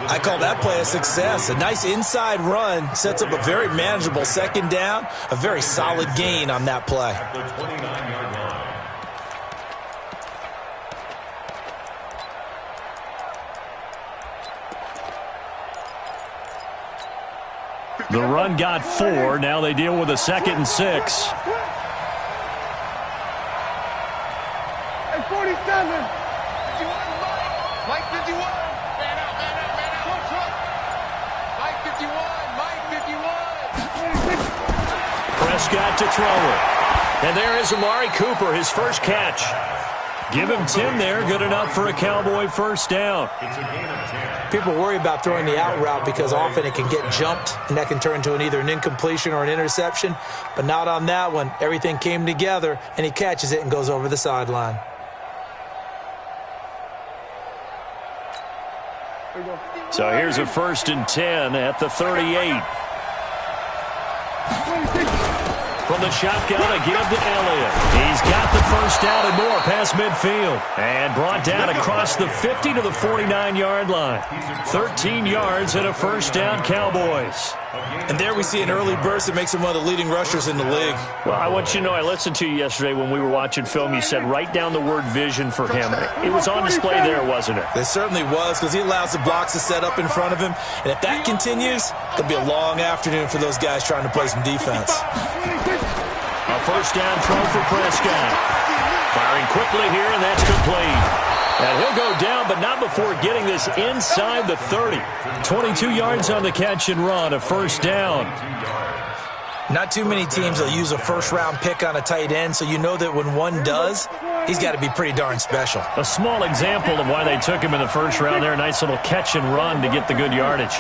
I call that play a success. A nice inside run sets up a very manageable second down, a very solid gain on that play. The run got 4. Now they deal with a 2nd and 6. Hey, 47. Mike 51. Man out, man out, man out. Mike 51. Mike 51. Prescott to throw it. And there is Amari Cooper, his first catch. Give him 10 there. Good enough for a Cowboy first down. People worry about throwing the out route because often it can get jumped, and that can turn into either an incompletion or an interception. But not on that one. Everything came together, and he catches it and goes over the sideline. So here's a 1st and 10 at the 38. From the shotgun, a give to Elliott. He's got the first down and more past midfield. And brought down across the 50 to the 49-yard line. 13 yards and a first down, Cowboys. And there we see an early burst that makes him one of the leading rushers in the league. Well, I want you to know, I listened to you yesterday when we were watching film. You said write down the word vision for him. It was on display there, wasn't it? It certainly was, because he allows the blocks to set up in front of him. And if that continues, it'll be a long afternoon for those guys trying to play some defense. A first down throw for Prescott. Firing quickly here, and that's complete. And he'll go down, but not before getting this inside the 30. 22 yards on the catch and run, a first down. Not too many teams will use a first-round pick on a tight end, so you know that when one does, he's got to be pretty darn special. A small example of why they took him in the first round there. Nice little catch and run to get the good yardage.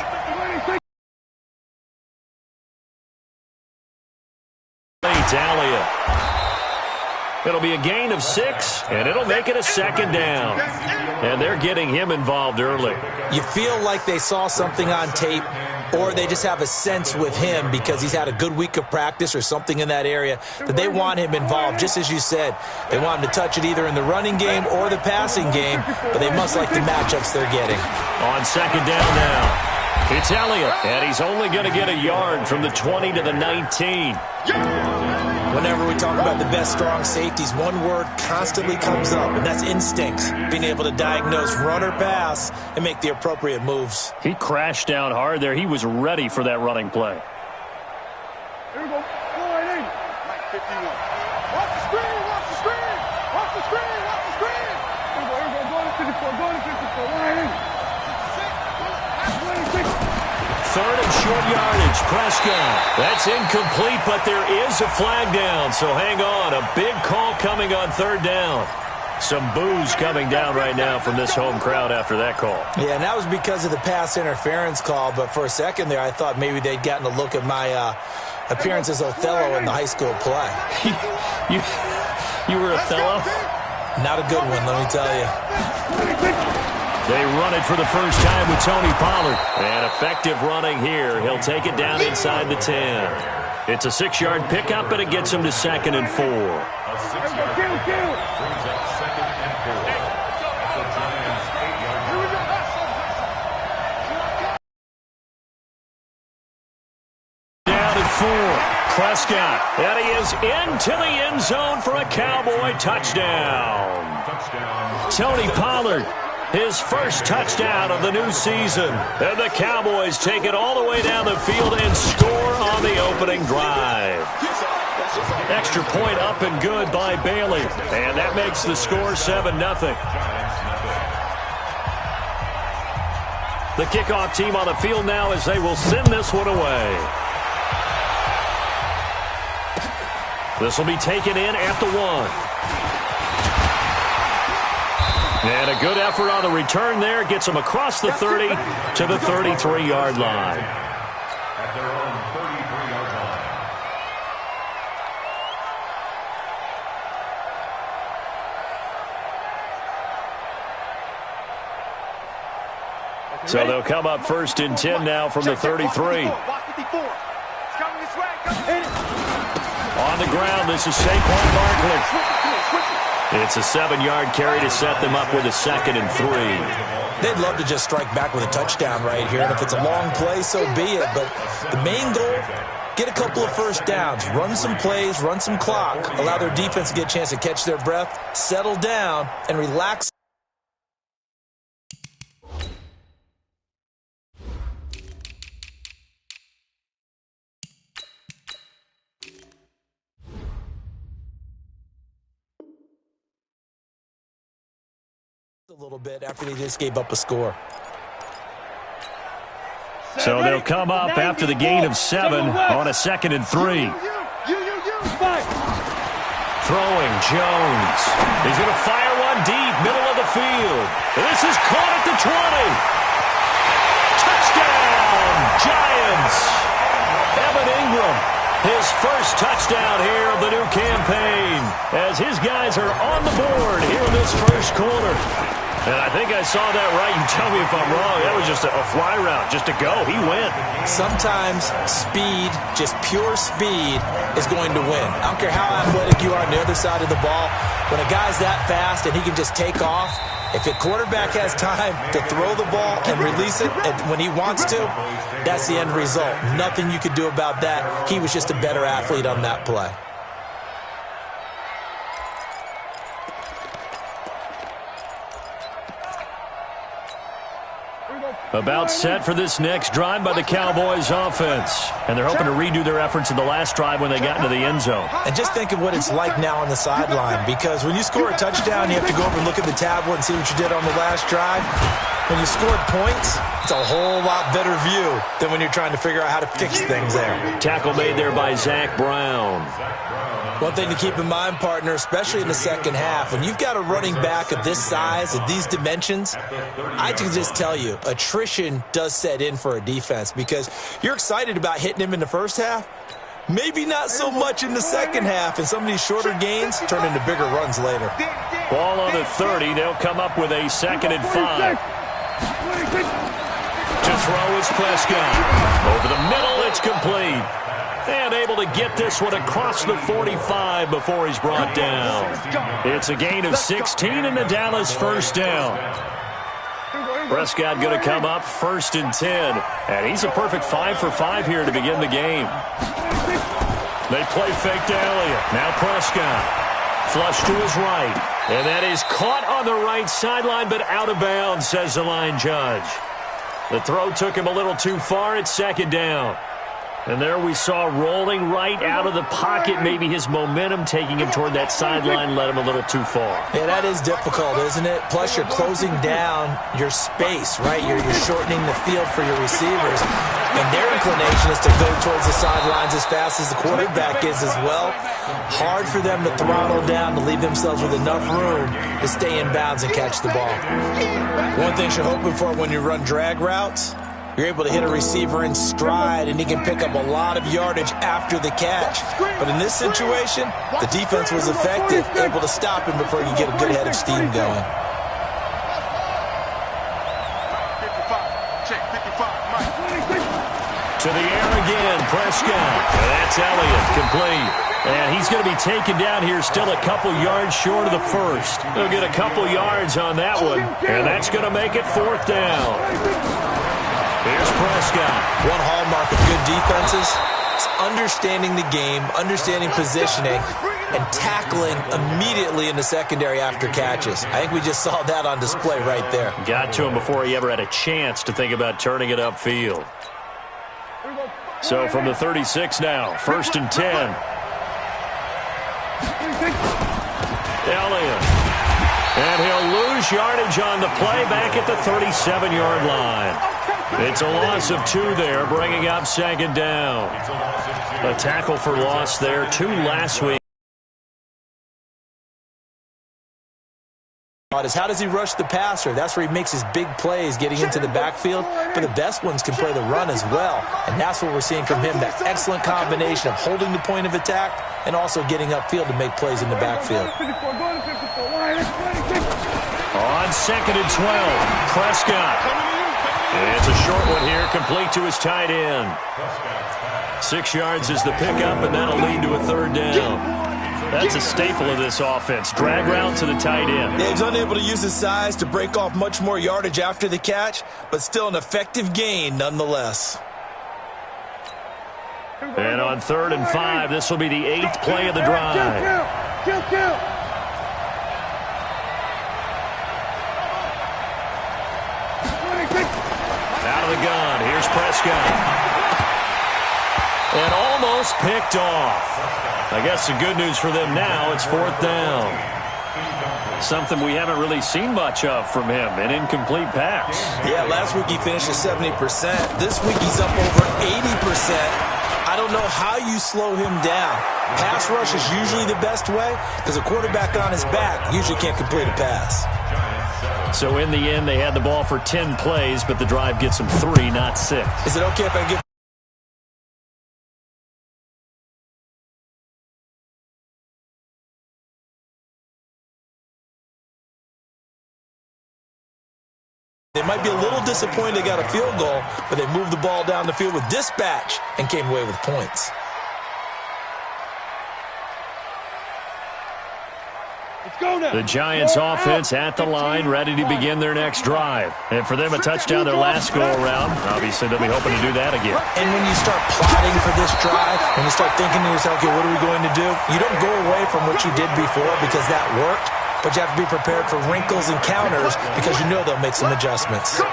Elliott. It'll be a gain of 6, and it'll make it a 2nd down. And they're getting him involved early. You feel like they saw something on tape, or they just have a sense with him because he's had a good week of practice or something in that area that they want him involved. Just as you said, they want him to touch it either in the running game or the passing game, but they must like the matchups they're getting. On 2nd down now. It's Elliott, and he's only going to get a yard from the 20 to the 19. Whenever we talk about the best strong safeties, one word constantly comes up, and that's instincts. Being able to diagnose run or pass and make the appropriate moves. He crashed down hard there. He was ready for that running play. Here we go. Go right in. Mike 51. Watch the screen. Watch the screen. Watch the screen. Watch the screen. Here we go. Here we go. Go to 54. Go to 54. Go right in. 3rd and short yardage. Prescott. That's incomplete, but there is a flag down, so hang on. A big call coming on 3rd down. Some boos coming down right now from this home crowd after that call. Yeah, and that was because of the pass interference call, but for a second there I thought maybe they'd gotten a look at my appearance as Othello in the high school play. You were Othello? Not a good one, let me tell you. They run it for the first time with Tony Pollard. And effective running here. He'll take it down inside the 10. It's a 6-yard pickup, and it gets him to 2nd and 4. Down at 4. Prescott. And he is into the end zone for a Cowboy touchdown. Tony Pollard. His first touchdown of the new season. And the Cowboys take it all the way down the field and score on the opening drive. Extra point up and good by Bailey. And that makes the score 7-0. The kickoff team on the field now as they will send this one away. This will be taken in at the 1. And a good effort on the return there. Gets them across the 30 to the 33-yard line. At their own 33-yard line. So they'll come up 1st and 10 now from the 33. On the ground. This is Saquon Barkley. It's a 7-yard carry to set them up with a 2nd and 3. They'd love to just strike back with a touchdown right here, and if it's a long play, so be it. But the main goal, get a couple of first downs, run some plays, run some clock, allow their defense to get a chance to catch their breath, settle down, and relax. A little bit after they just gave up a score. So they'll come up after the gain of 7 on a 2nd and 3. Throwing Jones. He's going to fire one deep, middle of the field. This is caught at the 20. Touchdown, Giants. Evan Ingram, his first touchdown here of the new campaign, as his guys are on the board here in this first quarter. And I think I saw that right. You tell me if I'm wrong. That was just a fly route, just to go. He went. Sometimes speed, just pure speed, is going to win. I don't care how athletic you are on the other side of the ball. When a guy's that fast and he can just take off, if a quarterback has time to throw the ball and release it when he wants to, that's the end result. Nothing you could do about that. He was just a better athlete on that play. About set for this next drive by the Cowboys offense. And they're hoping to redo their efforts in the last drive when they got into the end zone. And just think of what it's like now on the sideline, because when you score a touchdown, you have to go over and look at the tablet and see what you did on the last drive. When you scored points, it's a whole lot better view than when you're trying to figure out how to fix things there. Tackle made there by Zach Brown. One thing to keep in mind, partner, especially in the second half, when you've got a running back of this size, of these dimensions, I can just tell you, attrition does set in for a defense, because you're excited about hitting him in the first half, maybe not so much in the second half, and some of these shorter gains turn into bigger runs later. Ball on the 30, they'll come up with a 2nd and 5. To throw is Prescott. Over the middle, it's complete. And able to get this one across the 45 before he's brought down. It's a gain of 16 and the Dallas first down. Prescott going to come up 1st and 10. And he's a perfect 5 for 5 here to begin the game. They play fake to Elliott. Now Prescott. Flush to his right. And that is caught on the right sideline, but out of bounds, says the line judge. The throw took him a little too far. It's 2nd down. And there we saw rolling right out of the pocket. Maybe his momentum taking him toward that sideline led him a little too far. Yeah, that is difficult, isn't it? Plus, you're closing down your space, right? You're shortening the field for your receivers. And their inclination is to go towards the sidelines as fast as the quarterback is as well. Hard for them to throttle down, to leave themselves with enough room to stay in bounds and catch the ball. One thing you're hoping for when you run drag routes, you're able to hit a receiver in stride, and he can pick up a lot of yardage after the catch. But in this situation, the defense was effective, able to stop him before you get a good head of steam going. To the air again, Prescott. And that's Elliott, complete. And he's going to be taken down here still a couple yards short of the first. He'll get a couple yards on that one, and that's going to make it 4th down. Here's Prescott. One hallmark of good defenses is understanding the game, understanding positioning, and tackling immediately in the secondary after catches. I think we just saw that on display right there. Got to him before he ever had a chance to think about turning it upfield. So from the 36 now, 1st and 10. Elliott. And he'll lose yardage on the play back at the 37-yard line. It's a loss of 2 there, bringing up 2nd down. A tackle for loss there, 2 last week. How does he rush the passer? That's where he makes his big plays getting into the backfield. But the best ones can play the run as well. And that's what we're seeing from him, that excellent combination of holding the point of attack and also getting upfield to make plays in the backfield. On 2nd and 12, Prescott. And it's a short one here, complete to his tight end. 6 yards is the pickup, and that'll lead to a third down. That's a staple of this offense. Drag route to the tight end. Yeah, he's unable to use his size to break off much more yardage after the catch, but still an effective gain nonetheless. And on 3rd and 5, this will be the 8th play of the drive. Kill. Out of the gun. Here's Prescott. And almost picked off. I guess the good news for them now, it's 4th down. Something we haven't really seen much of from him, an incomplete pass. Yeah, last week he finished at 70%. This week he's up over 80%. I don't know how you slow him down. Pass rush is usually the best way because a quarterback on his back usually can't complete a pass. So in the end, they had the ball for 10 plays, but the drive gets them 3, not 6. Is it okay if I give... They might be a little disappointed they got a field goal, but they moved the ball down the field with dispatch and came away with points. Let's go now. The Giants offense at the line, ready to begin their next drive. And for them, a touchdown their last go-around. Obviously, they'll be hoping to do that again. And when you start plotting for this drive, when you start thinking to yourself, okay, what are we going to do? You don't go away from what you did before because that worked. But you have to be prepared for wrinkles and counters because you know they'll make some adjustments. First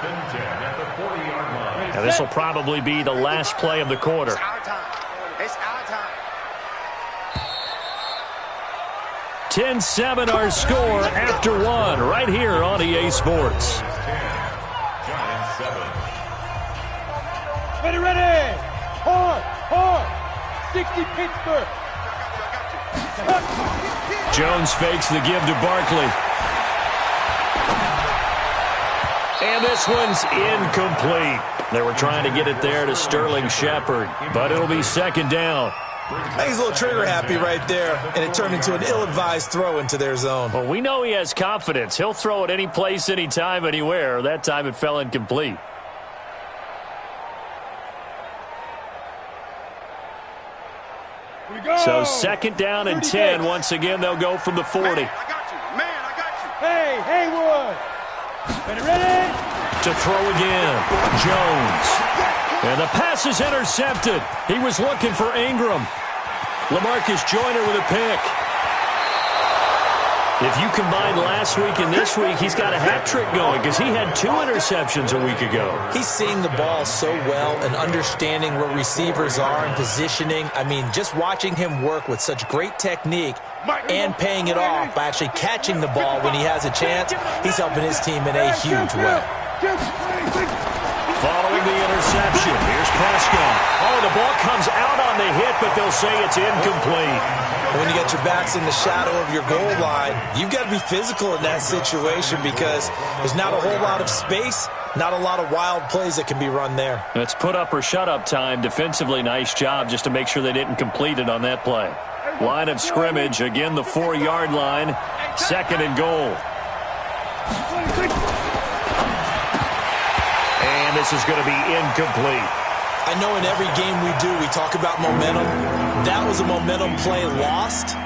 and 10 at the 40-yard line. Now, this will probably be the last play of the quarter. It's our time. It's our time. 10-7 our score after 1 right here on EA Sports. Giants 7. Ready. Hard. 60 Pittsburgh. Jones fakes the give to Barkley. And this one's incomplete. They were trying to get it there to Sterling Shepard, but it'll be 2nd down. I think he's a little trigger happy right there, and it turned into an ill-advised throw into their zone. Well, we know he has confidence. He'll throw it any place, anytime, anywhere. That time it fell incomplete. So 2nd down and 10. Once again, they'll go from the 40. I got you. Hey, Haywood. Ready? To throw again. Jones. And the pass is intercepted. He was looking for Ingram. LaMarcus Joyner with a pick. If you combine last week and this week, he's got a hat trick going because he had 2 interceptions a week ago. He's seeing the ball so well and understanding where receivers are and positioning. I mean, just watching him work with such great technique and paying it off by actually catching the ball when he has a chance, he's helping his team in a huge way. Following the interception, here's Prescott. Oh, the ball comes out on the hit, but they'll say it's incomplete. When you get your backs in the shadow of your goal line, you've got to be physical in that situation because there's not a whole lot of space, not a lot of wild plays that can be run there. It's put up or shut up time. Defensively, nice job just to make sure they didn't complete it on that play. Line of scrimmage, again the 4-yard line, 2nd and goal. And this is going to be incomplete. I know in every game we do, we talk about momentum. That was a momentum play lost.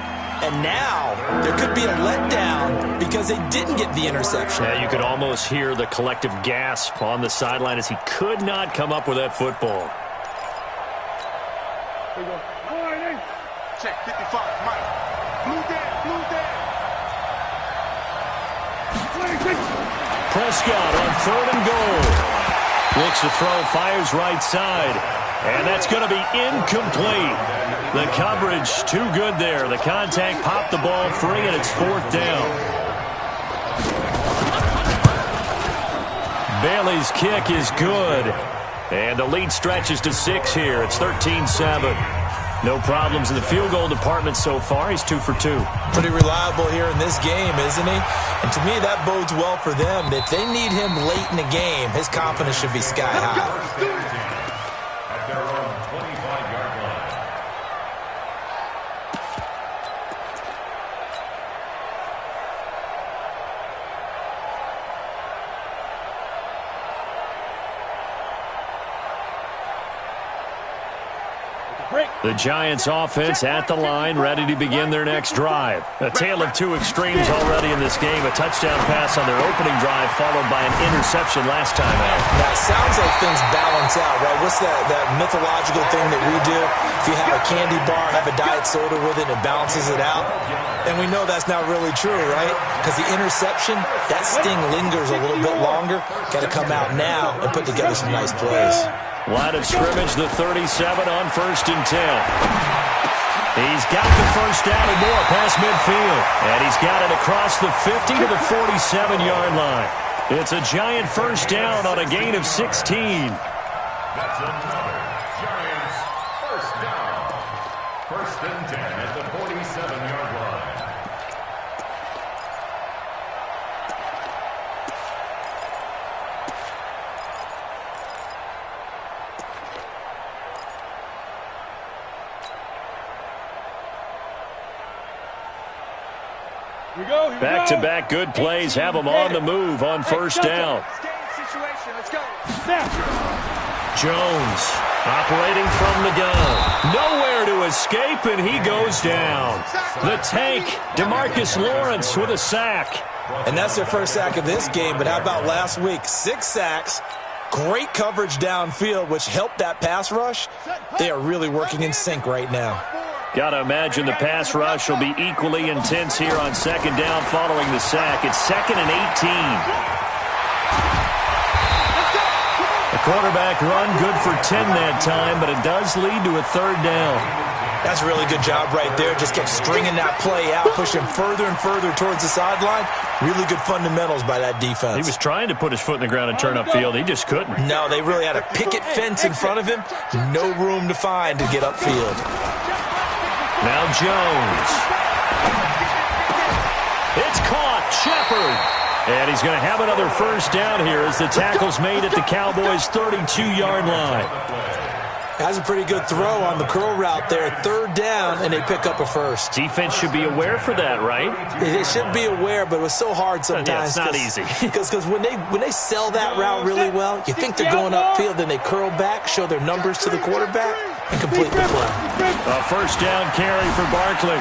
And now there could be a letdown because they didn't get the interception. Yeah, you could almost hear the collective gasp on the sideline as he could not come up with that football. Here we go. Check 55, Mike. Blue dead. Prescott on 3rd and goal. Looks to throw, fires right side. And that's going to be incomplete. The coverage too good there. The contact popped the ball free, and it's 4th down. Bailey's kick is good. And the lead stretches to 6 here. It's 13-7. No problems in the field goal department so far. He's 2 for 2. Pretty reliable here in this game, isn't he? And to me, that bodes well for them. If they need him late in the game, his confidence should be sky high. At their own 25-yard line. The Giants offense at the line, ready to begin their next drive. A tale of two extremes already in this game. A touchdown pass on their opening drive, followed by an interception last time out. Now, it sounds like things balance out, right? What's that mythological thing that we do? If you have a candy bar, have a diet soda with it, it balances it out. And we know that's not really true, right? Because the interception, that sting lingers a little bit longer. Got to come out now and put together some nice plays. Line of scrimmage, the 37 on 1st and 10. He's got the first down and more past midfield. And he's got it across the 50 to the 47-yard line. It's a Giant first down on a gain of 16. That's another Giants first down. 1st and 10 at the 47-yard line. Back-to-back good plays have them on the move on first down. Jones operating from the gun. Nowhere to escape, and he goes down. The tank, DeMarcus Lawrence with a sack. And that's their first sack of this game, but how about last week? 6 sacks, great coverage downfield, which helped that pass rush. They are really working in sync right now. Got to imagine the pass rush will be equally intense here on 2nd down following the sack. It's 2nd and 18. The quarterback run good for 10 that time, but it does lead to a 3rd down. That's a really good job right there. Just kept stringing that play out, pushing further and further towards the sideline. Really good fundamentals by that defense. He was trying to put his foot in the ground and turn upfield. He just couldn't. No, they really had a picket fence in front of him. No room to find to get upfield. Now Jones. It's caught. Shepard. And he's going to have another first down here as the tackle's made at the Cowboys' 32-yard line. That's a pretty good throw on the curl route there. 3rd down, and they pick up a first. Defense should be aware for that, right? They should be aware, but it was so hard sometimes. Yeah, it's not easy. Because when they sell that route really well, you think they're going upfield, then they curl back, show their numbers to the quarterback, and complete the play. A first down carry for Barkley.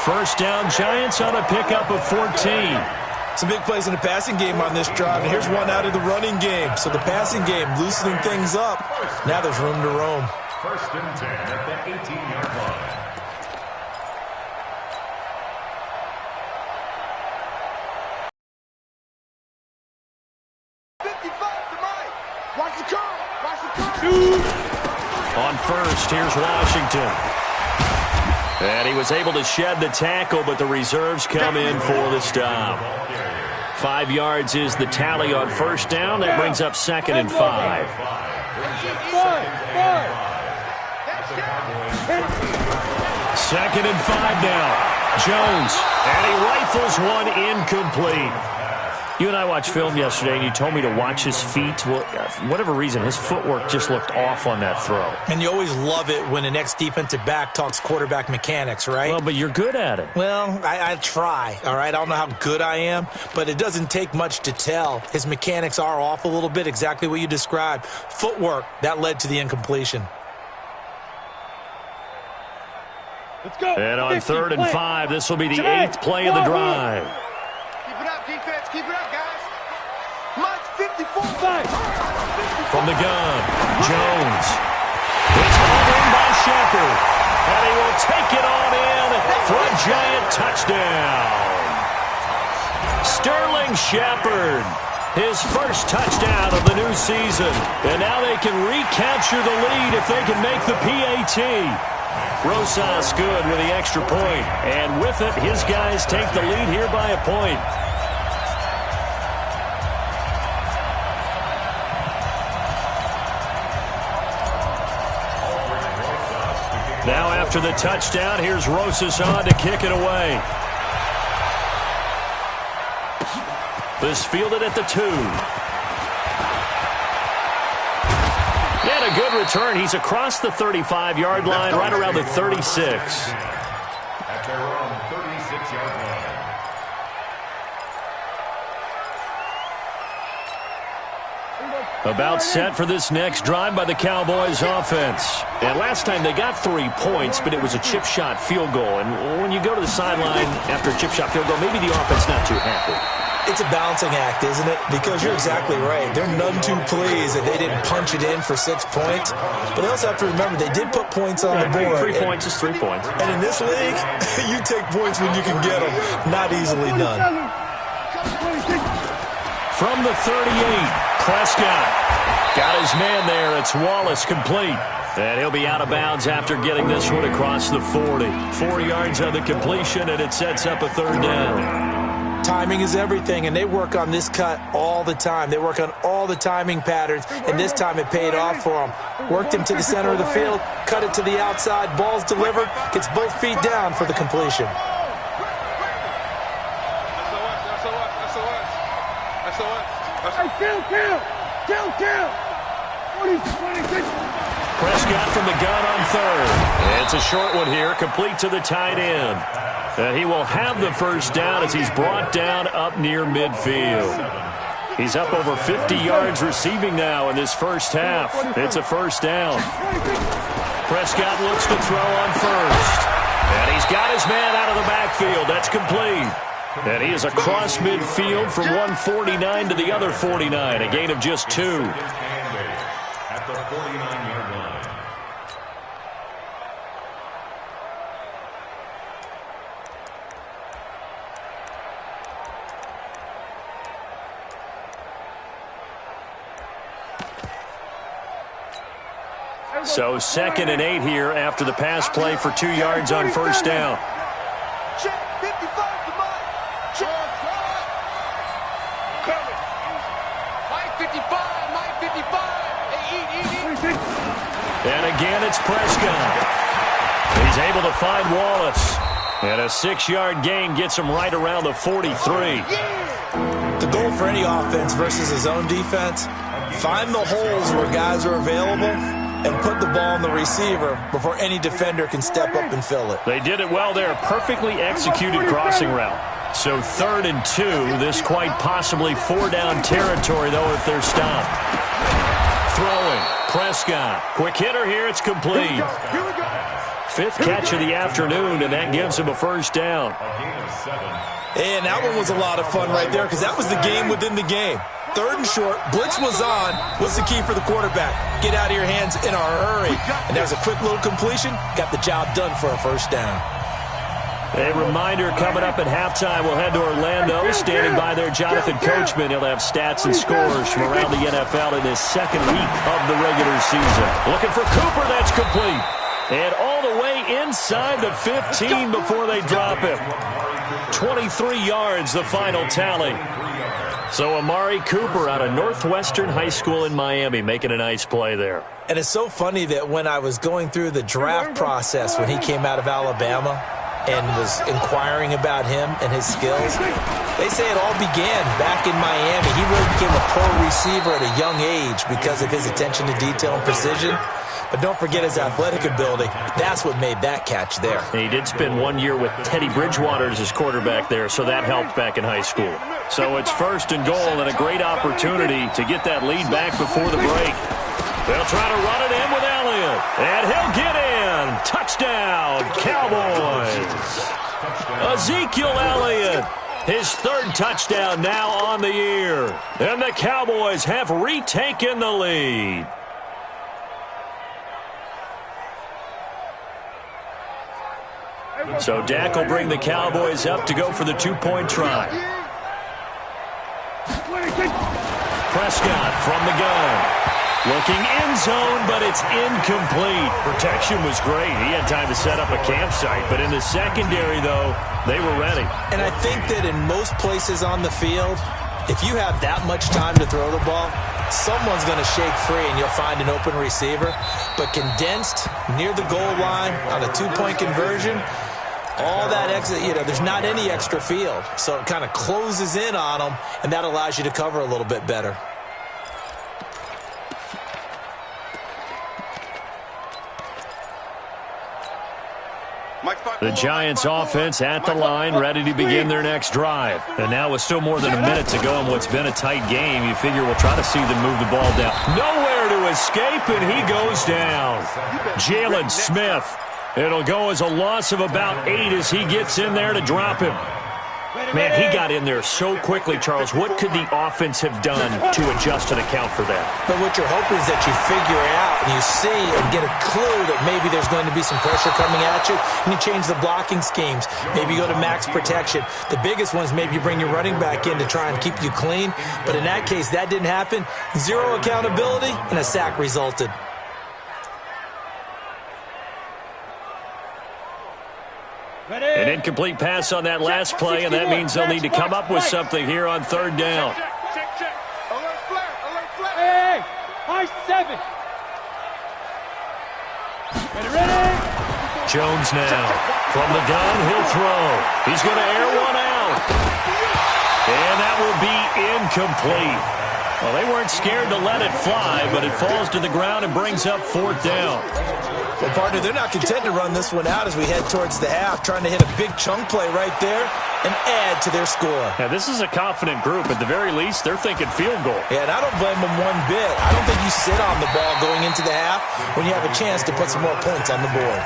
First down, Giants on a pickup of 14. Some big plays in the passing game on this drive, and here's one out of the running game. So the passing game loosening things up. Now there's room to roam. 1st and 10 at the 18-yard line. On first, here's Washington. And he was able to shed the tackle, but the reserves come in for the stop. 5 yards is the tally on first down. That brings up 2nd and 5. 2nd and 5 now. Jones, and he rifles one incomplete. You and I watched film yesterday, and you told me to watch his feet. Well, for whatever reason, his footwork just looked off on that throw. And you always love it when the next defensive back talks quarterback mechanics, right? Well, but you're good at it. Well, I try, all right? I don't know how good I am, but it doesn't take much to tell. His mechanics are off a little bit, exactly what you described. Footwork, that led to the incompletion. Let's go. And on 3rd and 5, this will be the 8th play of the drive. Keep it up, defense. Keep it up, guys. March 54. From the gun, Jones. It's hauled in by Shepard. And he will take it on in for a Giant touchdown. Sterling Shepard, his first touchdown of the new season. And now they can recapture the lead if they can make the PAT. Rosas good with the extra point. And with it, his guys take the lead here by a point. Now after the touchdown, here's Rosas on to kick it away. This fielded at the 2. And a good return. He's across the 35-yard line, right around the 36. At their own 36-yard line. About set for this next drive by the Cowboys offense. And last time they got 3 points, but it was a chip shot field goal. And when you go to the sideline after a chip shot field goal, maybe the offense not too happy. It's a balancing act, isn't it? Because you're exactly right. They're none too pleased that they didn't punch it in for 6 points. But they also have to remember they did put points on the board. 3 points is 3 points. And in this league, you take points when you can get them. Not easily done. From the 38. Prescott got his man there. It's Wallace complete. And he'll be out of bounds after getting this one across the 40. 4 yards on the completion, and it sets up a 3rd down. Timing is everything, and they work on this cut all the time. They work on all the timing patterns, and this time it paid off for them. Worked him to the center of the field, cut it to the outside, ball's delivered, gets both feet down for the completion. Kill. 26. Prescott from the gun on 3rd. It's a short one here, complete to the tight end. He will have the 1st down as he's brought down up near midfield. He's up over 50 yards receiving now in this first half. It's a 1st down. Prescott looks to throw on 1st. And he's got his man out of the backfield. That's complete. And he is across midfield from 149 to the other 49, a gain of just 2. At the 49-yard line. So 2nd and 8 here after the pass play for 2 yards on 1st down. Check 55 to Mike. Check. Coming. Mike 55. Mike 55. Hey, eat. And again, it's Prescott. He's able to find Wallace. And a 6-yard gain gets him right around the 43. The goal for any offense versus his own defense, find the holes where guys are available and put the ball in the receiver before any defender can step up and fill it. They did it well there. Perfectly executed crossing route. So 3rd and 2. This quite possibly 4-down territory, though, if they're stopped. Throwing. Prescott. Quick hitter here. It's complete. 5th catch of the afternoon, and that gives him a 1st down. And that one was a lot of fun right there because that was the game within the game. 3rd and short, blitz was on. What's the key for the quarterback? Get out of your hands in a hurry. And there's a quick little completion. Got the job done for a 1st down. A reminder coming up at halftime. We'll head to Orlando. Standing by there, Jonathan Coachman. He'll have stats and scores from around the NFL in his 2nd week of the regular season. Looking for Cooper. That's complete. And all the way inside the 15 before they drop him. 23 yards, the final tally. So Amari Cooper out of Northwestern High School in Miami making a nice play there. And it's so funny that when I was going through the draft process when he came out of Alabama and was inquiring about him and his skills, they say it all began back in Miami. He really became a pro receiver at a young age because of his attention to detail and precision. But don't forget his athletic ability. That's what made that catch there. He did spend 1 year with Teddy Bridgewater as his quarterback there, so that helped back in high school. So it's 1st and goal and a great opportunity to get that lead back before the break. They'll try to run it in with Elliott. And he'll get in. Touchdown, Cowboys. Ezekiel Elliott. His 3rd touchdown now on the year. And the Cowboys have retaken the lead. So Dak will bring the Cowboys up to go for the 2-point try. Prescott from the gun. Looking end zone, but it's incomplete. Protection was great. He had time to set up a campsite, but in the secondary, though, they were ready. And I think that in most places on the field, if you have that much time to throw the ball, someone's going to shake free and you'll find an open receiver. But condensed near the goal line on a 2-point conversion, all that extra, there's not any extra field. So it kind of closes in on them, and that allows you to cover a little bit better. The Giants offense at the line, ready to begin their next drive. And now with still more than a minute to go in what's been a tight game, you figure we'll try to see them move the ball down. Nowhere to escape, and he goes down. Jalen Smith. It'll go as a loss of about 8 as he gets in there to drop him. Man, he got in there so quickly, Charles. What could the offense have done to adjust and account for that? But what you're hoping is that you figure it out and you see and get a clue that maybe there's going to be some pressure coming at you, and you change the blocking schemes. Maybe you go to max protection. The biggest one is maybe you bring your running back in to try and keep you clean. But in that case, that didn't happen. 0 accountability, and a sack resulted. An incomplete pass on that last play, and that means they'll need to come up with something here on third down. Check. Alert flat. Hey, high 7. Ready. Jones now. From the gun, he'll throw. He's going to air one out. And that will be incomplete. Well, they weren't scared to let it fly, but it falls to the ground and brings up fourth down. Well, partner, they're not content to run this one out as we head towards the half, trying to hit a big chunk play right there and add to their score. Now, this is a confident group. At the very least, they're thinking field goal. Yeah, and I don't blame them one bit. I don't think you sit on the ball going into the half when you have a chance to put some more points on the board.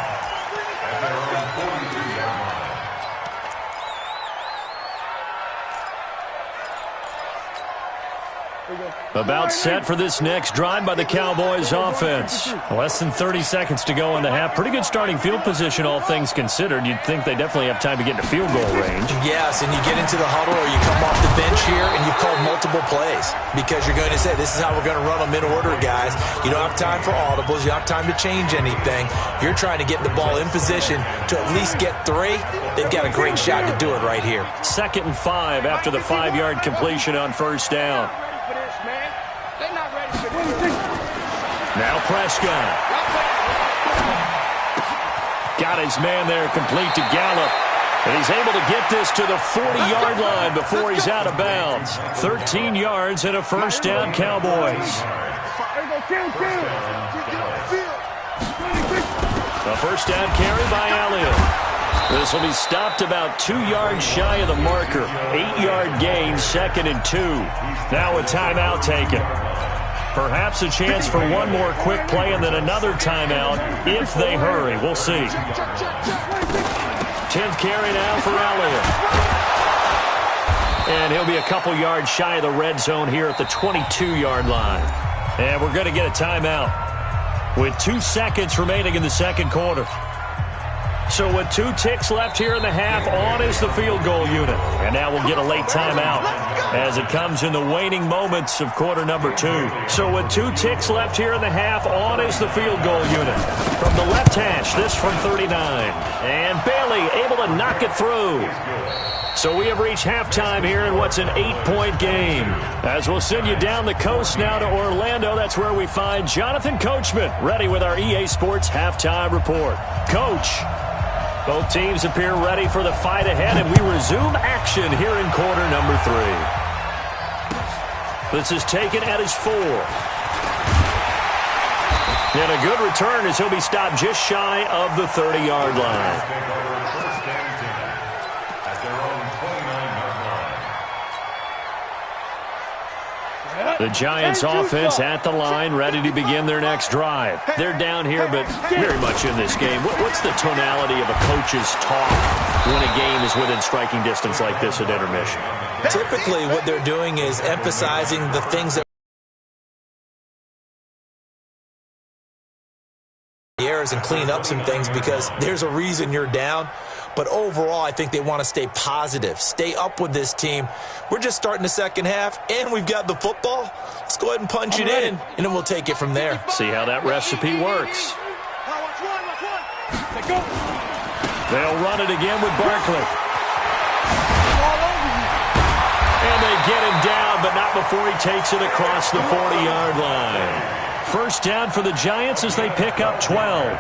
About set for this next drive by the Cowboys offense. Less than 30 seconds to go in the half. Pretty good starting field position, all things considered. You'd think they definitely have time to get into field goal range. Yes, and you get into the huddle or you come off the bench here and you've called multiple plays because you're going to say, this is how we're going to run them in order, guys. You don't have time for audibles. You don't have time to change anything. You're trying to get the ball in position to at least get 3. They've got a great shot to do it right here. 2nd and 5 after the 5-yard completion on first down. Now Prescott. Got his man there complete to Gallup. And he's able to get this to the 40-yard line before he's out of bounds. 13 yards and a first down, Cowboys. A first down carry by Elliott. This will be stopped about 2 yards shy of the marker. 8-yard gain, 2nd and 2. Now a timeout taken. Perhaps a chance for one more quick play and then another timeout if they hurry. We'll see. 10th carry now for Elliott. And he'll be a couple yards shy of the red zone here at the 22-yard line. And we're going to get a timeout with 2 seconds remaining in the second quarter. So with 2 ticks left here in the half, on is the field goal unit. And now we'll get a late timeout as it comes in the waning moments of quarter number 2. So with 2 ticks left here in the half, on is the field goal unit. From the left hash, this from 39. And Bailey able to knock it through. So we have reached halftime here in what's an 8-point game. As we'll send you down the coast now to Orlando, that's where we find Jonathan Coachman, ready with our EA Sports Halftime Report. Coach, both teams appear ready for the fight ahead, and we resume action here in quarter number 3. This is taken at his 4. And a good return as he'll be stopped just shy of the 30-yard line. The Giants offense at the line, ready to begin their next drive. They're down here, but very much in this game. What's the tonality of a coach's talk when a game is within striking distance like this at intermission? Typically, what they're doing is emphasizing the things that the errors and clean up some things because there's a reason you're down. But overall, I think they want to stay positive, stay up with this team. We're just starting the second half, and we've got the football. Let's go ahead and punch it in, and then we'll take it from there. See how that recipe works. They'll run it again with Barkley. And they get him down, but not before he takes it across the 40-yard line. First down for the Giants as they pick up 12.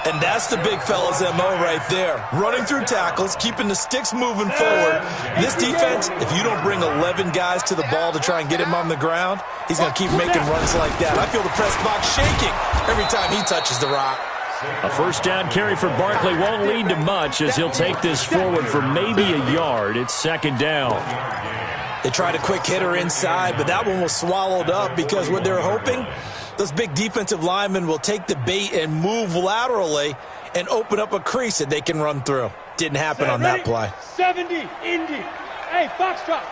And that's the big fella's MO right there. Running through tackles, keeping the sticks moving forward. This defense, if you don't bring 11 guys to the ball to try and get him on the ground, he's going to keep making runs like that. I feel the press box shaking every time he touches the rock. A first down carry for Barkley won't lead to much as he'll take this forward for maybe a yard. It's second down. They tried a quick hitter inside, but that one was swallowed up because what they're hoping, those big defensive linemen will take the bait and move laterally and open up a crease that they can run through. Didn't happen on that play. 70, Indy. Hey, foxtrot.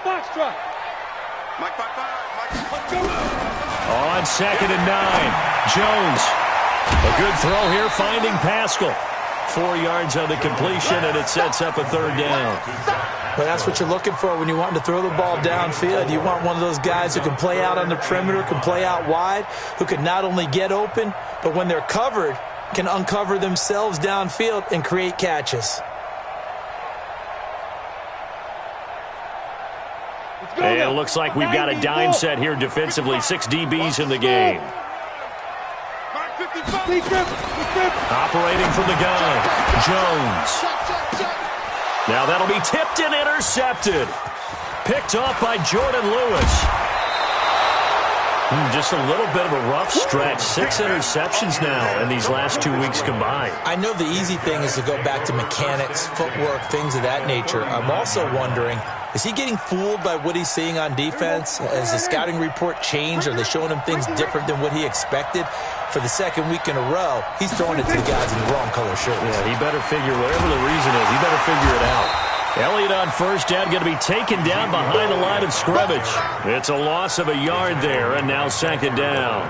Mike, On second and 9, Jones. A good throw here, finding Pascal. 4 yards on the completion, and it sets up a third down. Well, that's what you're looking for when you want to throw the ball downfield. You want one of those guys who can play out on the perimeter, can play out wide, who can not only get open, but when they're covered, can uncover themselves downfield and create catches. And it looks like we've got a dime set here defensively. 6 DBs in the game. Operating from the gun, Jones. Now that'll be tipped and intercepted. Picked off by Jordan Lewis. Just a little bit of a rough stretch. 6 interceptions now in these last 2 weeks combined. I know the easy thing is to go back to mechanics, footwork, things of that nature. I'm also wondering, is he getting fooled by what he's seeing on defense? Has the scouting report changed? Are they showing him things different than what he expected? For the second week in a row, he's throwing it to the guys in the wrong color shirts. Yeah, he better figure, whatever the reason is, he better figure it out. Elliott on first down, going to be taken down behind the line of scrimmage. It's a loss of a yard there, and now second down.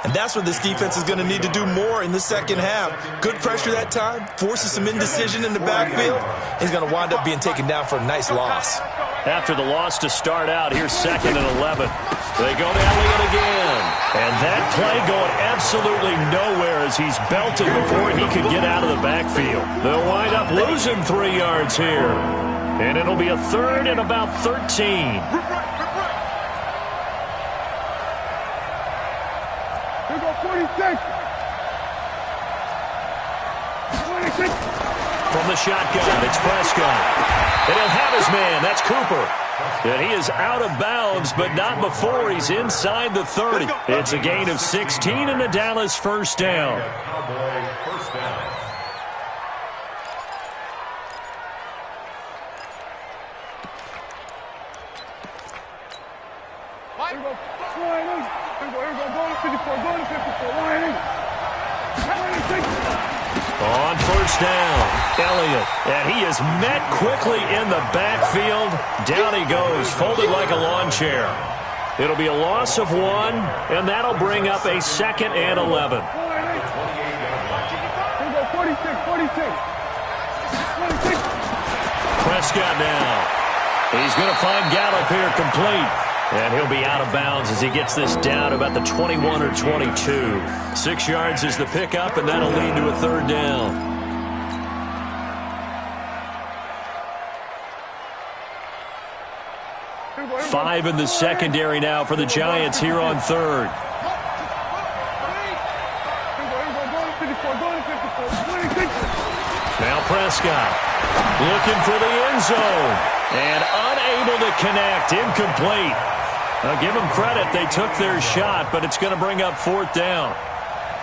And that's what this defense is going to need to do more in the second half. Good pressure that time, forces some indecision in the backfield. He's going to wind up being taken down for a nice loss. After the loss to start out, here's second and 11. They go to Elliott again. And that play going absolutely nowhere as he's belted before he could get out of the backfield. They'll wind up losing 3 yards here. And it'll be a third and about 13. Here go 46. From the shotgun, it's Prescott. And he'll have his man. That's Cooper. And he is out of bounds, but not before he's inside the 30. It's a gain of 16 and a Dallas first down. On first down, Elliott, and he is met quickly in the backfield. Down he goes, folded like a lawn chair. It'll be a loss of 1, and that'll bring up a second and 11. Prescott now. He's going to find Gallup here complete. And he'll be out of bounds as he gets this down about the 21 or 22. 6 yards is the pickup, and that'll lead to a third down. Five in the secondary now for the Giants here on third. Now Prescott looking for the end zone and unable to connect. Incomplete. Now give them credit. They took their shot, but it's going to bring up fourth down.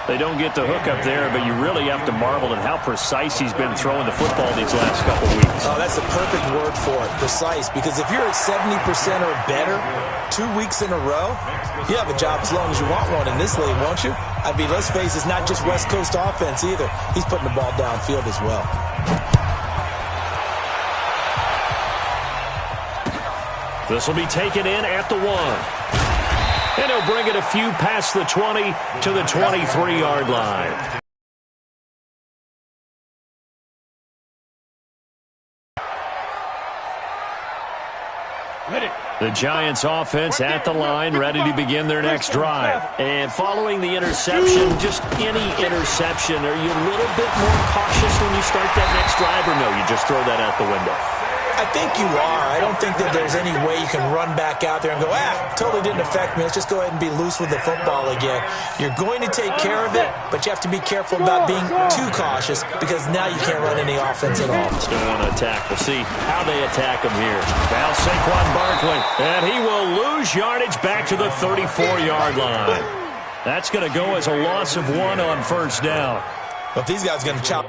They don't get the hook up there, but you really have to marvel at how precise he's been throwing the football these last couple weeks. Oh, that's the perfect word for it, precise. Because if you're at 70% or better 2 weeks in a row, you have a job as long as you want one in this league, won't you? I mean, let's face it, it's not just West Coast offense either. He's putting the ball downfield as well. This will be taken in at the 1. And he'll bring it a few past the 20 to the 23-yard line. The Giants offense at the line, ready to begin their next drive. And following the interception, just any interception, are you a little bit more cautious when you start that next drive, or no, you just throw that out the window? I think you are. I don't think that there's any way you can run back out there and go, totally didn't affect me. Let's just go ahead and be loose with the football again. You're going to take care of it, but you have to be careful about being too cautious because now you can't run any offense at all. Still want to attack. We'll see how they attack him here. Now Saquon Barkley, and he will lose yardage back to the 34-yard line. That's going to go as a loss of 1 on first down. But if these guys are going to chop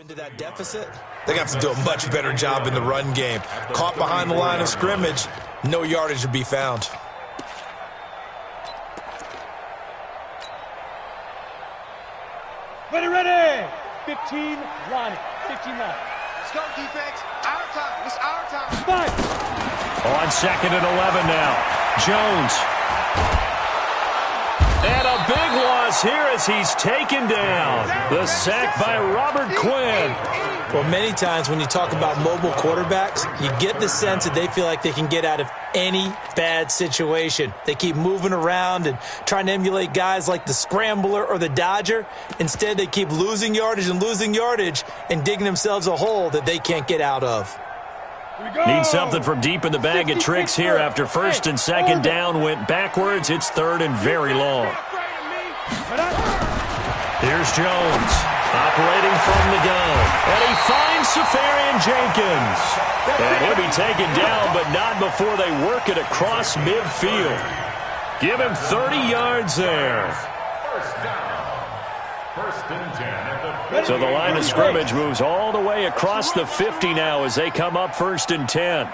into that deficit, they're going to have to do a much better job in the run game. Caught behind the line of scrimmage, no yardage to be found. Ready. 15 line. 15 line. Let's go, defense. Our time. It's our time. 5. On 2nd and 11 now. Jones. And a big loss here as he's taken down. The sack by Robert Quinn. Well, many times when you talk about mobile quarterbacks, you get the sense that they feel like they can get out of any bad situation. They keep moving around and trying to emulate guys like the Scrambler or the Dodger. Instead, they keep losing yardage and digging themselves a hole that they can't get out of. Need something from deep in the bag of tricks here after 1st and 2nd down went backwards. It's 3rd and very long. Here's Jones operating from the gun. And he finds Safarian Jenkins. And he'll be taken down, but not before they work it across midfield. Give him 30 yards there. First down. 1st and 10 at the So the line of scrimmage moves all the way across the 50 now as they come up 1st and 10.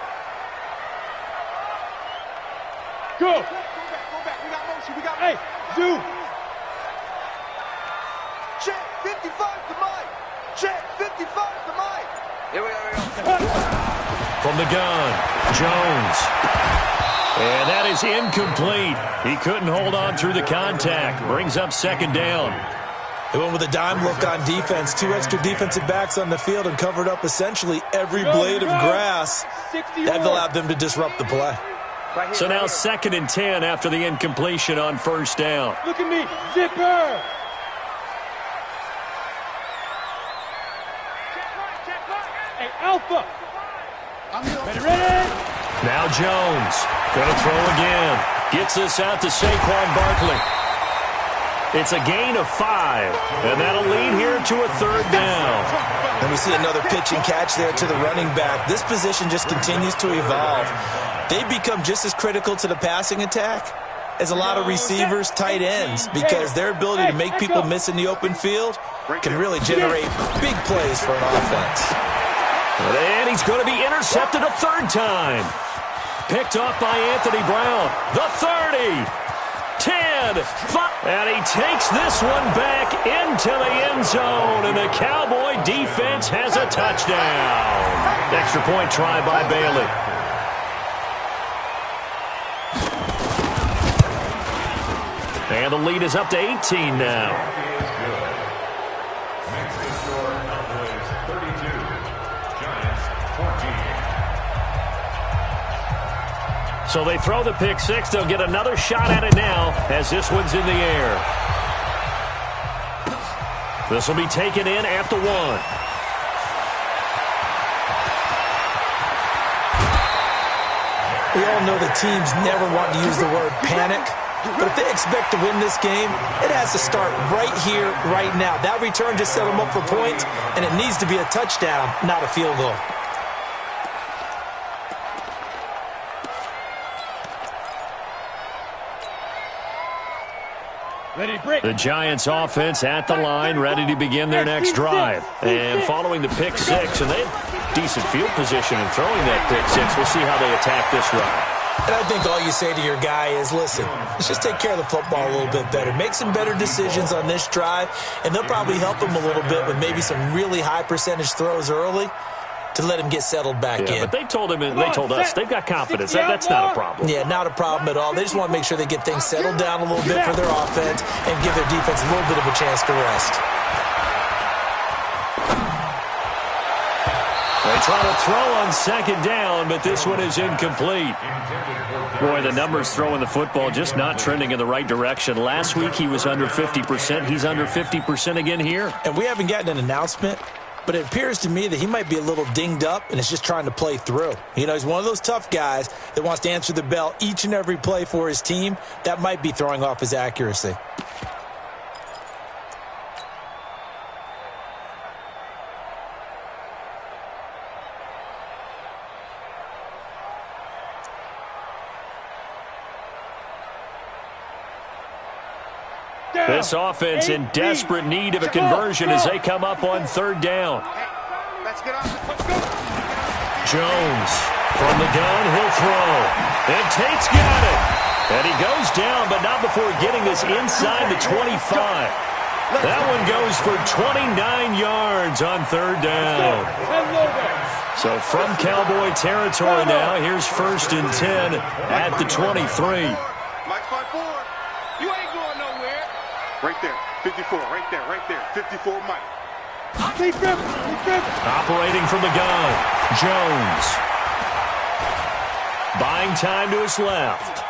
Go. Go back. We got motion. We got Hey, Zoo. check. 55 to Mike. Check. 55 to Mike. Here we go. From the gun, Jones. And that is incomplete. He couldn't hold on through the contact. Brings up 2nd down. They went with a dime look on defense. 2 extra defensive backs on the field and covered up essentially every blade of grass. That allowed them to disrupt the play. So now 2nd and 10 after the incompletion on 1st down. Look at me. Zipper. Hey, Alpha. Ready. Now Jones. Going to throw again. Gets this out to Saquon Barkley. It's a gain of 5, and that'll lead here to a 3rd down. And we see another pitch and catch there to the running back. This position just continues to evolve. They become just as critical to the passing attack as a lot of receivers, tight ends, because their ability to make people miss in the open field can really generate big plays for an offense. And he's going to be intercepted a 3rd time. Picked off by Anthony Brown. The 30. 10, 5, and he takes this one back into the end zone, and the Cowboy defense has a touchdown. Extra point try by Bailey. And the lead is up to 18 now. Next to score, Cowboys 32, Giants 14. So they throw the pick 6. They'll get another shot at it now as this one's in the air. This will be taken in at the 1. We all know the teams never want to use the word panic, but if they expect to win this game, it has to start right here, right now. That return just set them up for points, and it needs to be a touchdown, not a field goal. The Giants offense at the line, ready to begin their next drive. And following the pick 6, and they have decent field position in throwing that pick 6. We'll see how they attack this drive. And I think all you say to your guy is, listen, let's just take care of the football a little bit better. Make some better decisions on this drive, and they'll probably help him a little bit with maybe some really high percentage throws early to let him get settled back in. But they told him, and they told us, they've got confidence. That's not a problem. Yeah, not a problem at all. They just want to make sure they get things settled down a little bit for their offense and give their defense a little bit of a chance to rest. They'll try to throw on second down, but this one is incomplete. Boy, the numbers throwing the football just not trending in the right direction. Last week he was under 50%. He's under 50% again here. And we haven't gotten an announcement, but it appears to me that he might be a little dinged up and is just trying to play through. You know, he's one of those tough guys that wants to answer the bell each and every play for his team. That might be throwing off his accuracy. This offense in desperate need of a conversion as they come up on third down. Jones from the gun, he'll throw. And Tate's got it. And he goes down, but not before getting this inside the 25. That one goes for 29 yards on third down. So from Cowboy territory now, here's 1st and 10 at the 23. Mike's 5-4. You ain't going nowhere. Right there, 54, right there, 54 Mike. Operating from the gun, Jones. Buying time to his left.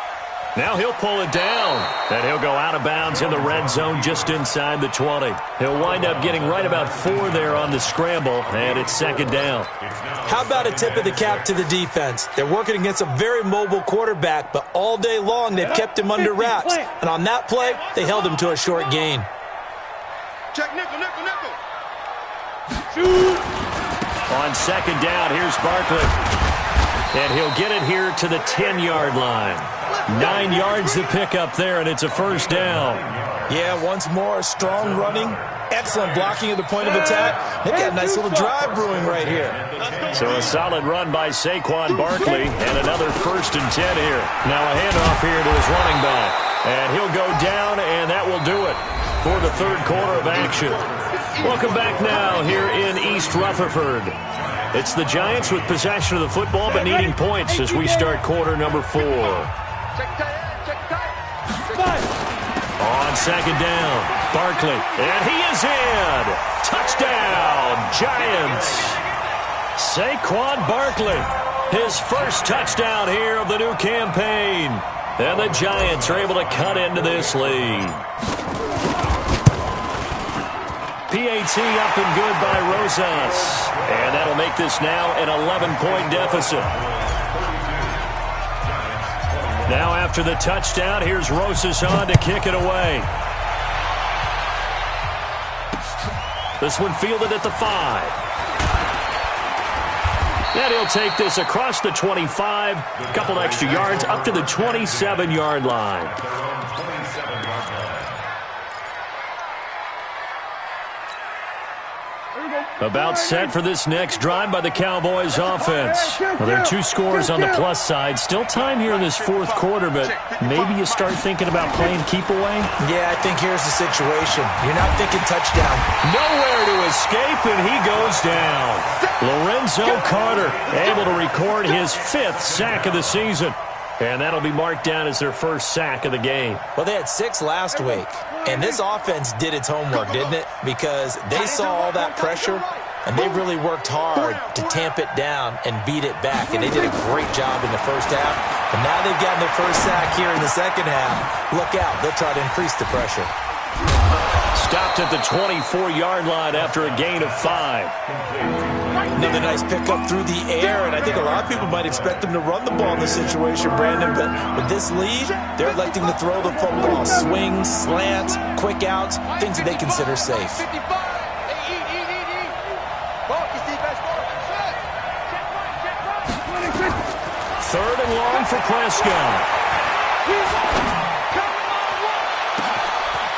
Now he'll pull it down, and he'll go out of bounds in the red zone just inside the 20. He'll wind up getting right about 4 there on the scramble, and it's second down. How about a tip of the cap to the defense? They're working against a very mobile quarterback, but all day long they've kept him under wraps. And on that play, they held him to a short gain. Check nickel. Shoot. On second down, here's Barkley. And he'll get it here to the 10-yard line. 9 yards to pick up there, and it's a first down. Yeah, once more, strong running, excellent blocking at the point of attack. They've got a nice little drive brewing right here. So a solid run by Saquon Barkley, and another 1st and 10 here. Now a handoff here to his running back. And he'll go down, and that will do it for the third quarter of action. Welcome back now here in East Rutherford. It's the Giants with possession of the football, but needing points as we start quarter number 4. On second down, Barkley, and he is in. Touchdown, Giants. Saquon Barkley, his first touchdown here of the new campaign. And the Giants are able to cut into this lead. PAT up and good by Rosas. And that'll make this now an 11-point deficit. Now after the touchdown, here's Rosas on to kick it away. This one fielded at the 5. And he'll take this across the 25, a couple extra yards, up to the 27-yard line. About set for this next drive by the Cowboys offense. Well, there are 2 scores on the plus side. Still time here in this fourth quarter, but maybe you start thinking about playing keep away? Yeah, I think here's the situation. You're not thinking touchdown. Nowhere to escape, and he goes down. Lorenzo Carter able to record his 5th sack of the season. And that'll be marked down as their first sack of the game. Well, they had 6 last week, and this offense did its homework, didn't it? Because they saw all that pressure, and they really worked hard to tamp it down and beat it back. And they did a great job in the first half. And now they've gotten their first sack here in the second half. Look out. They'll try to increase the pressure. Stopped at the 24-yard line after a gain of 5. Another nice pickup through the air, and I think a lot of people might expect them to run the ball in this situation, Brandon, but with this lead, they're electing to throw the football. Swings, slants, quick outs, things that they consider safe. Third and long for Prescott.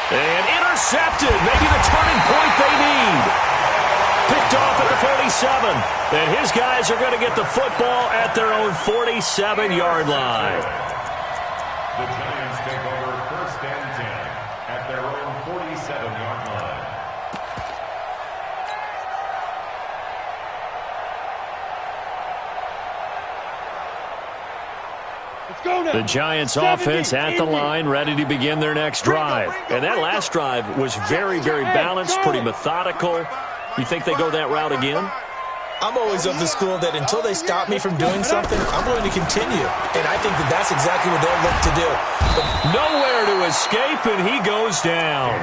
And intercepted, maybe the turning point they need. Picked off at the 47. And his guys are going to get the football at their own 47-yard line. The Giants take over 1st and 10 at their own 47-yard line. The Giants offense at the line, ready to begin their next drive. And that last drive was very, very balanced, pretty methodical. You think they go that route again? I'm always of the school that until they stop me from doing something, I'm going to continue. And I think that that's exactly what they'll look to do. Nowhere to escape, and he goes down.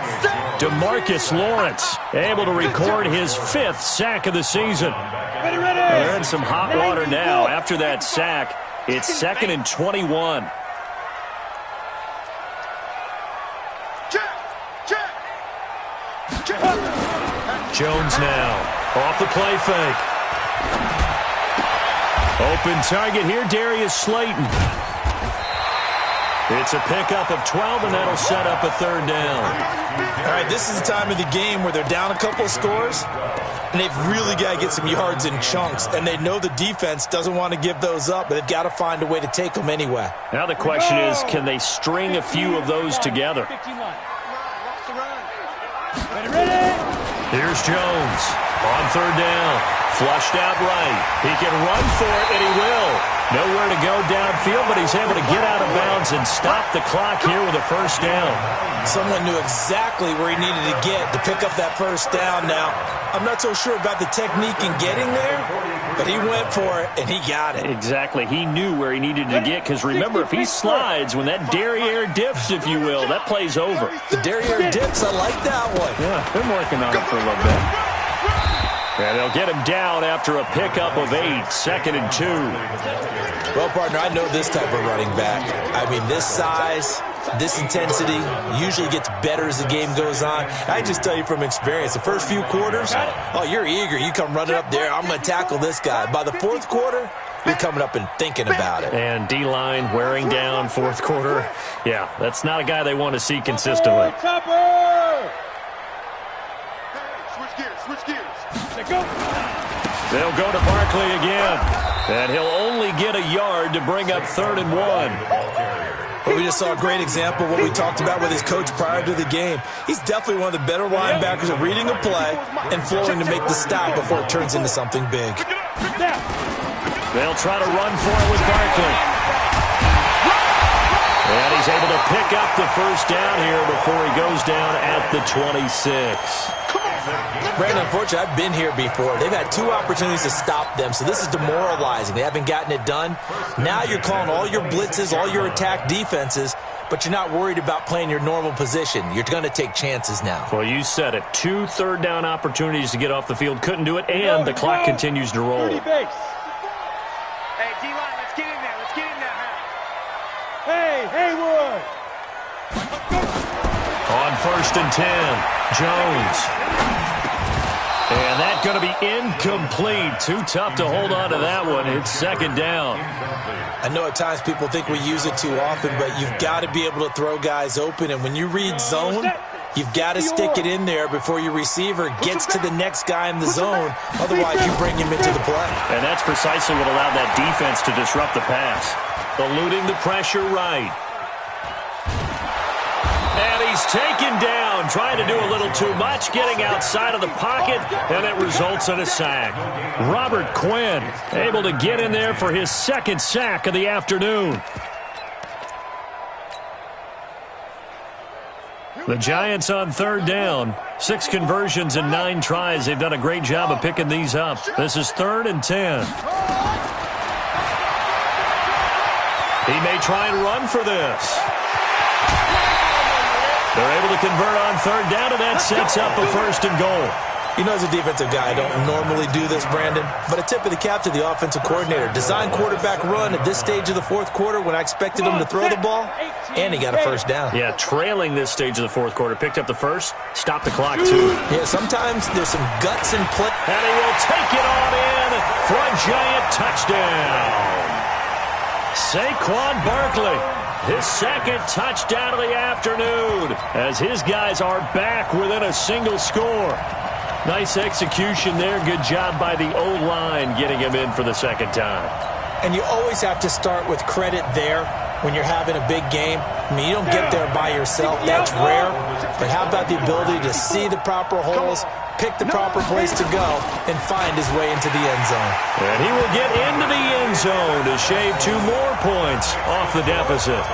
DeMarcus Lawrence able to record his 5th sack of the season. They're in some hot water now. After that sack, it's 2nd and 21. Jones now off the play fake. Open target here, Darius Slayton. It's a pickup of 12, and that'll set up a 3rd down. All right, this is the time of the game where they're down a couple of scores, and they've really got to get some yards in chunks, and they know the defense doesn't want to give those up, but they've got to find a way to take them anyway. Now the question is, can they string a few of those together? Here's Jones on 3rd down. Flushed out right. He can run for it, and he will. Nowhere to go downfield, but he's able to get out of bounds and stop the clock here with a 1st down. Someone knew exactly where he needed to get to pick up that 1st down. Now, I'm not so sure about the technique in getting there, but he went for it, and he got it. Exactly. He knew where he needed to get, because remember, if he slides, when that derriere dips, if you will, that play's over. The derriere dips, I like that one. Yeah, been working on it for a little bit. And they'll get him down after a pickup of 8, 2nd and 2. Well, partner, I know this type of running back. I mean, this size, this intensity usually gets better as the game goes on. I just tell you from experience, the first few quarters, oh, you're eager. You come running up there, I'm going to tackle this guy. By the 4th quarter, you're coming up and thinking about it. And D-line wearing down 4th quarter. Yeah, that's not a guy they want to see consistently. Switch gears. They'll go to Barkley again. And he'll only get a yard to bring up 3rd and 1. Well, we just saw a great example of what we talked about with his coach prior to the game. He's definitely one of the better linebackers at reading a play and flowing to make the stop before it turns into something big. They'll try to run for it with Barkley. And he's able to pick up the 1st down here before he goes down at the 26. Brandon, unfortunately, I've been here before. They've had 2 opportunities to stop them, so this is demoralizing. They haven't gotten it done. Now you're calling all your blitzes, all your attack defenses, but you're not worried about playing your normal position. You're going to take chances now. Well, you said it. 2 3rd down opportunities to get off the field. Couldn't do it, and the clock continues to roll. Hey, D-line, let's get in there. Let's get in there. Hey, Haywood. On 1st and 10, Jones. And that's going to be incomplete. Too tough to hold on to that one. It's 2nd down. I know at times people think we use it too often, but you've got to be able to throw guys open. And when you read zone, you've got to stick it in there before your receiver gets to the next guy in the zone. Otherwise, you bring him into the play. And that's precisely what allowed that defense to disrupt the pass. Eluding the pressure right. And he's taken down, trying to do a little too much, getting outside of the pocket, and it results in a sack. Robert Quinn able to get in there for his 2nd sack of the afternoon. The Giants on 3rd down. 6 conversions and 9 tries. They've done a great job of picking these up. This is 3rd and 10. He may try and run for this. They're able to convert on 3rd down, and that sets up a 1st and goal. You know, as a defensive guy, I don't normally do this, Brandon, but a tip of the cap to the offensive coordinator. Design quarterback run at this stage of the 4th quarter when I expected him to throw the ball, and he got a 1st down. Yeah, trailing this stage of the 4th quarter. Picked up the 1st, stopped the clock, too. Yeah, sometimes there's some guts in play. And he will take it on in for a Giant touchdown. Saquon Barkley. His 2nd touchdown of the afternoon as his guys are back within a single score. Nice execution there. Good job by the O-line getting him in for the 2nd time. And you always have to start with credit there when you're having a big game. I mean, you don't get there by yourself. That's rare. But how about the ability to see the proper holes, pick the proper place to go, and find his way into the end zone. And he will get into the end zone to shave 2 more points off the deficit.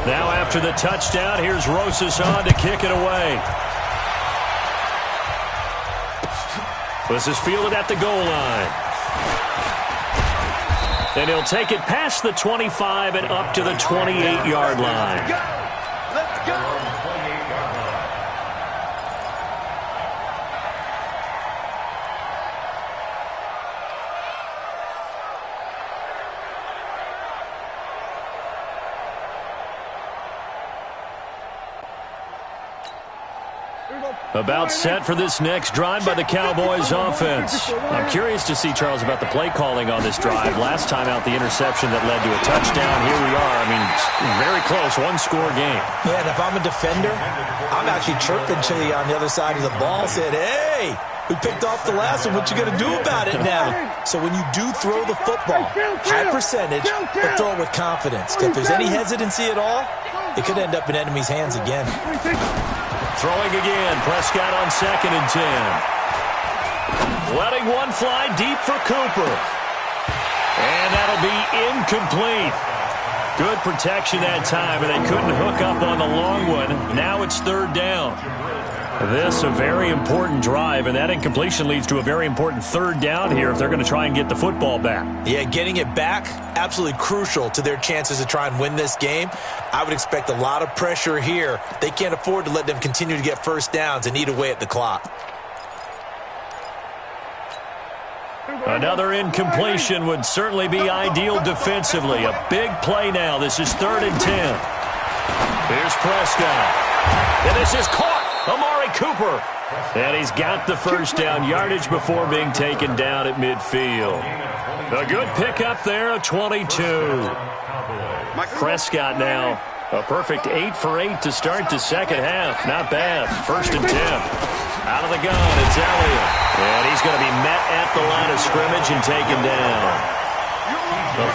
Now after the touchdown, here's Rosas on to kick it away. This is fielded at the goal line. And he'll take it past the 25 and up to the 28-yard line. Let's go. About set for this next drive by the Cowboys offense. I'm curious to see, Charles, about the play calling on this drive. Last time out, the interception that led to a touchdown. Here we are. I mean, very close, one-score game. Yeah, and if I'm a defender, I'm actually chirping Chili on the other side of the ball, saying, hey, we picked off the last one. What you going to do about it now? So when you do throw the football, high percentage, but throw it with confidence. If there's any hesitancy at all, it could end up in enemy's hands again. Throwing again, Prescott on 2nd and 10. Letting one fly deep for Cooper. And that'll be incomplete. Good protection that time, and they couldn't hook up on the long one. Now it's 3rd down. This a very important drive, and that incompletion leads to a very important 3rd down here if they're going to try and get the football back. Yeah, getting it back, absolutely crucial to their chances to try and win this game. I would expect a lot of pressure here. They can't afford to let them continue to get first downs and eat away at the clock. Another incompletion would certainly be ideal defensively. A big play now. This is 3rd and 10. Here's Prescott. And this is caught. Amari Cooper. And he's got the first down yardage before being taken down at midfield. A good pickup there, a 22. Prescott now, a perfect 8 for 8 to start the second half. Not bad. 1st and 10. Out of the gun, it's Elliott. And he's going to be met at the line of scrimmage and taken down.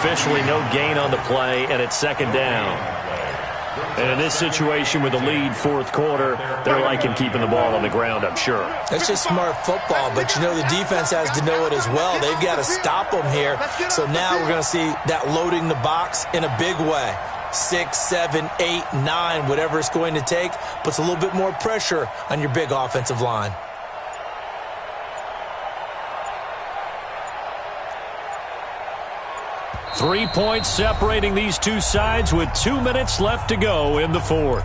Officially no gain on the play, and it's 2nd down. And in this situation with the lead 4th quarter, they're liking keeping the ball on the ground, I'm sure. That's just smart football, but you know the defense has to know it as well. They've got to stop them here. So now we're going to see that loading the box in a big way. 6, 7, 8, 9, whatever it's going to take, puts a little bit more pressure on your big offensive line. Three points separating these two sides with 2 minutes left to go in the 4th.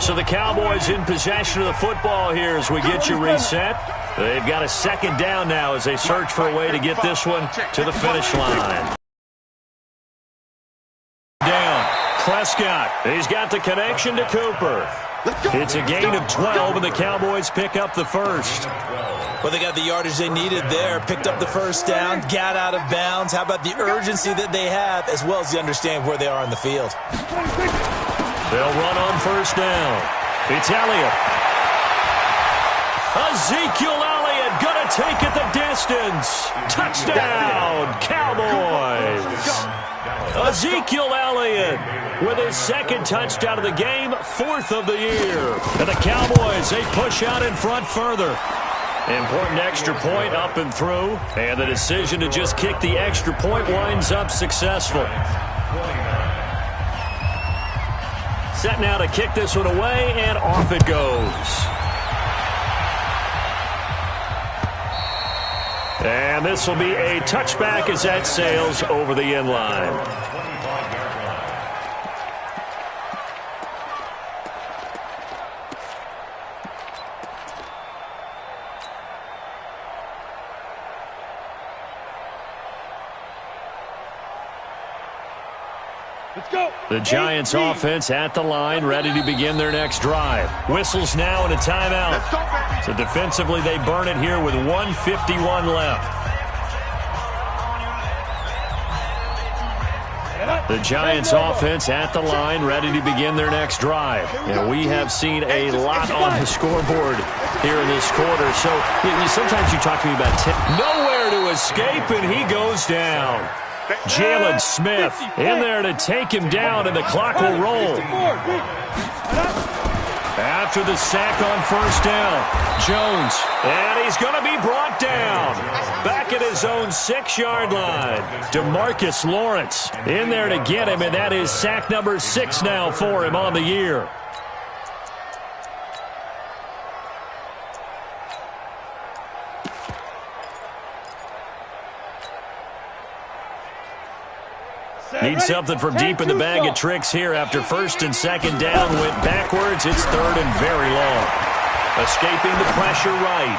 So the Cowboys in possession of the football here as we get you reset. They've got a 2nd down now as they search for a way to get this one to the finish line. Prescott, he's got the connection to Cooper. It's a gain of 12, and the Cowboys pick up the first. Well, they got the yardage they needed there, picked up the first down, got out of bounds. How about the urgency that they have, as well as the understanding where they are on the field? They'll run on first down. It's Elliott. Ezekiel Elliott going to take it the distance. Touchdown, Cowboys. Ezekiel Elliott with his 2nd touchdown of the game, 4th of the year. And the Cowboys, they push out in front further. Important extra point up and through, and the decision to just kick the extra point winds up successful. Set now to kick this one away, and off it goes. And this will be a touchback as that sails over the end line. Let's go. The Giants offense at the line, ready to begin their next drive. Whistles now and a timeout. So defensively, they burn it here with 1:51 left. The Giants offense at the line, ready to begin their next drive. And we have seen a lot on the scoreboard here in this quarter. So sometimes you talk to me about nowhere to escape, and he goes down. Jalen Smith in there to take him down, and the clock will roll. After the sack on first down, Jones, and he's going to be brought down. Back at his own 6-yard line. DeMarcus Lawrence in there to get him, and that is sack number 6 now for him on the year. Need something from deep in the bag of tricks here after first and second down went backwards. It's third and very long. Escaping the pressure right.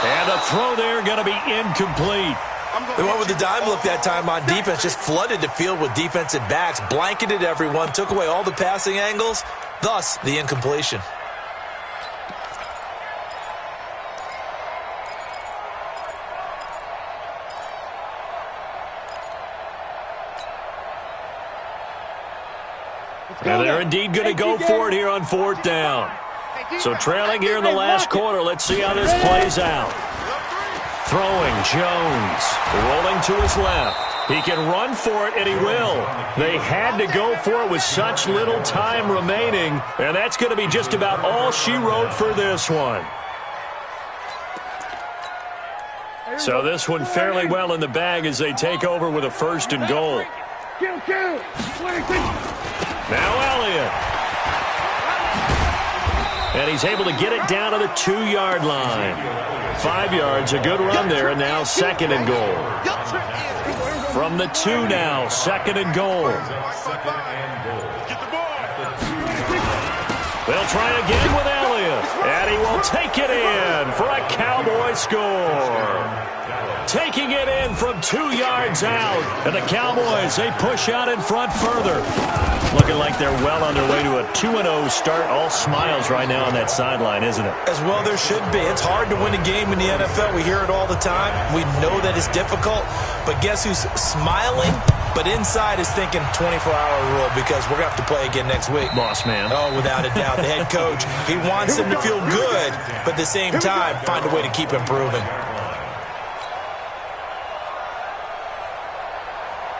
And the throw there going to be incomplete. They went with the dime look that time on defense, just flooded the field with defensive backs, blanketed everyone, took away all the passing angles, thus the incompletion. And they're indeed going to go for it here on fourth down. So trailing here in the last quarter, let's see how this plays out. Throwing, Jones, rolling to his left. He can run for it, and he will. They had to go for it with such little time remaining, and that's going to be just about all she wrote for this one. So this one fairly well in the bag as they take over with a first and goal. Now Elliott. And he's able to get it down to the 2-yard line. 5 yards, a good run there, and now second and goal. From the 2 now, second and goal. They'll try again with Elliott, and he will take it in for a Cowboy score. Taking it in from 2 yards out, and the Cowboys, they push out in front further. Looking like they're well on their way to a 2-0 start. All smiles right now on that sideline, isn't it? As well there should be. It's hard to win a game in the NFL. We hear it all the time. We know that it's difficult. But guess who's smiling? But inside is thinking 24-hour rule because we're going to have to play again next week. Boss man. Oh, without a doubt. The head coach, he wants them to feel good, but at the same time, find a way to keep improving.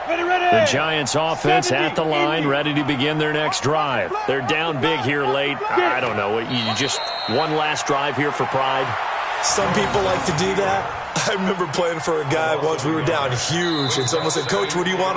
The Giants offense at the line, ready to begin their next drive. They're down big here late. I don't know. You just one last drive here for pride? Some people like to do that. I remember playing for a guy once. We were down huge, and someone said, "Coach, what do you want